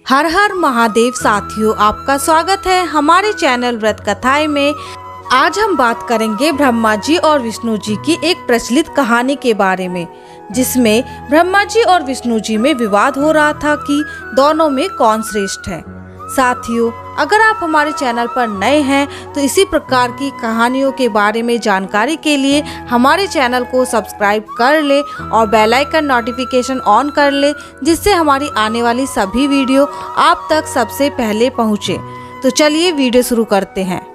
हर हर महादेव साथियों, आपका स्वागत है हमारे चैनल व्रत कथाएं में। आज हम बात करेंगे ब्रह्मा जी और विष्णु जी की एक प्रचलित कहानी के बारे में, जिसमें ब्रह्मा जी और विष्णु जी में विवाद हो रहा था कि दोनों में कौन श्रेष्ठ है। साथियों, अगर आप हमारे चैनल पर नए हैं तो इसी प्रकार की कहानियों के बारे में जानकारी के लिए हमारे चैनल को सब्सक्राइब कर ले और बेल आइकन नोटिफिकेशन ऑन कर ले, जिससे हमारी आने वाली सभी वीडियो आप तक सबसे पहले पहुंचे। तो चलिए वीडियो शुरू करते हैं।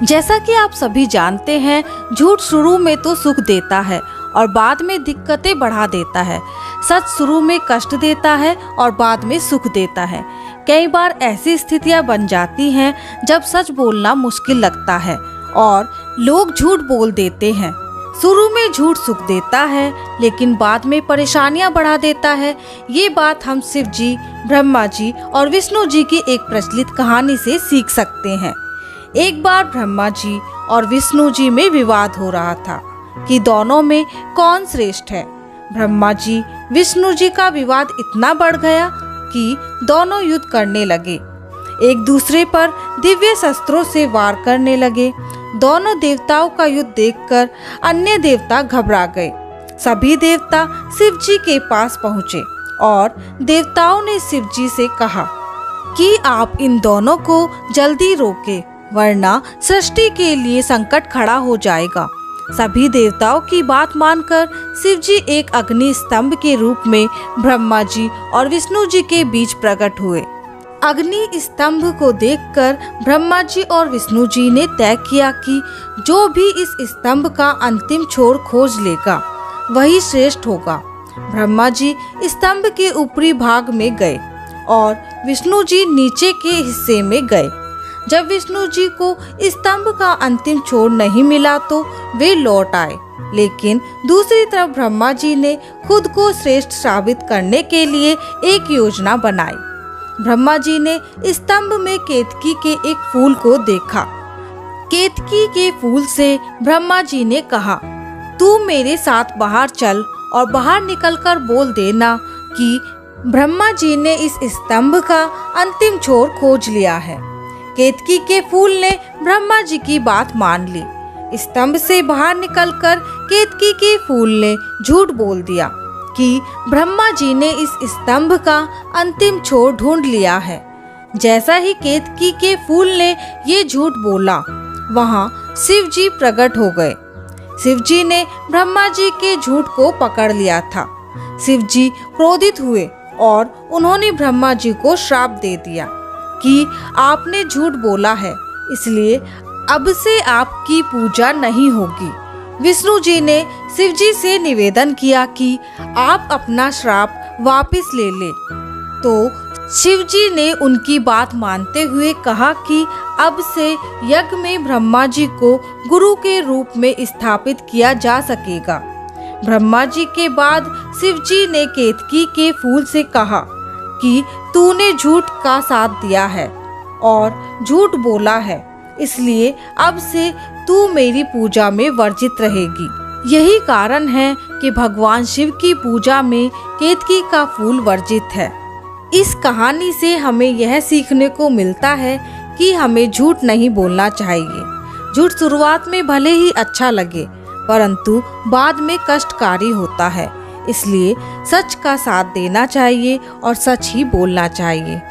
जैसा कि आप सभी जानते हैं, झूठ शुरू में तो सुख देता है और बाद में दिक्कतें बढ़ा देता है। सच शुरू में कष्ट देता है और बाद में सुख देता है। कई बार ऐसी स्थितियां बन जाती हैं जब सच बोलना मुश्किल लगता है और लोग झूठ बोल देते हैं। शुरू में झूठ सुख देता है, लेकिन बाद में परेशानियां बढ़ा देता है। ये बात हम शिव जी, ब्रह्मा जी और विष्णु जी की एक प्रचलित कहानी से सीख सकते हैं। एक बार ब्रह्मा जी और विष्णु जी में विवाद हो रहा था कि दोनों में कौन श्रेष्ठ है। ब्रह्मा जी विष्णु जी का विवाद इतना बढ़ गया कि दोनों युद्ध करने लगे, एक दूसरे पर दिव्य शस्त्रों से वार करने लगे। दोनों देवताओं का युद्ध देखकर अन्य देवता घबरा गए। सभी देवता शिव जी के पास पहुँचे और देवताओं ने शिव जी से कहा कि आप इन दोनों को जल्दी रोकें, वरना सृष्टि के लिए संकट खड़ा हो जाएगा। सभी देवताओं की बात मानकर शिव जी एक अग्नि स्तंभ के रूप में ब्रह्मा जी और विष्णु जी के बीच प्रकट हुए। अग्नि स्तंभ को देखकर ब्रह्मा जी और विष्णु जी ने तय किया कि जो भी इस स्तंभ का अंतिम छोर खोज लेगा वही श्रेष्ठ होगा। ब्रह्मा जी स्तंभ के ऊपरी भाग में गए और विष्णु जी नीचे के हिस्से में गए। जब विष्णु जी को स्तंभ का अंतिम छोर नहीं मिला तो वे लौट आए, लेकिन दूसरी तरफ ब्रह्मा जी ने खुद को श्रेष्ठ साबित करने के लिए एक योजना बनाई। ब्रह्मा जी ने स्तंभ में केतकी के एक फूल को देखा। केतकी के फूल से ब्रह्मा जी ने कहा, तू मेरे साथ बाहर चल और बाहर निकलकर बोल देना कि ब्रह्मा जी ने इस स्तंभ का अंतिम छोर खोज लिया है। केतकी के फूल ने ब्रह्मा जी की बात मान ली। स्तंभ से बाहर निकलकर केतकी के फूल ने झूठ बोल दिया कि ब्रह्मा जी ने इस स्तंभ का अंतिम छोर ढूंढ लिया है। जैसा ही केतकी के फूल ने ये झूठ बोला, वहाँ शिव जी प्रकट हो गए। शिव जी ने ब्रह्मा जी के झूठ को पकड़ लिया था। शिव जी क्रोधित हुए और उन्होंने ब्रह्मा जी को श्राप दे दिया कि आपने झूठ बोला है, इसलिए अब से आपकी पूजा नहीं होगी। विष्णु जी ने शिव जी से निवेदन किया कि आप अपना श्राप वापस ले लें। तो शिव जी ने उनकी बात मानते हुए कहा कि अब से यज्ञ में ब्रह्मा जी को गुरु के रूप में स्थापित किया जा सकेगा। ब्रह्मा जी के बाद शिव जी ने केतकी के फूल से कहा कि तूने झूठ का साथ दिया है और झूठ बोला है, इसलिए अब से तू मेरी पूजा में वर्जित रहेगी। यही कारण है कि भगवान शिव की पूजा में केतकी का फूल वर्जित है। इस कहानी से हमें यह सीखने को मिलता है कि हमें झूठ नहीं बोलना चाहिए। झूठ शुरुआत में भले ही अच्छा लगे, परंतु बाद में कष्टकारी होता है। इसलिए सच का साथ देना चाहिए और सच ही बोलना चाहिए।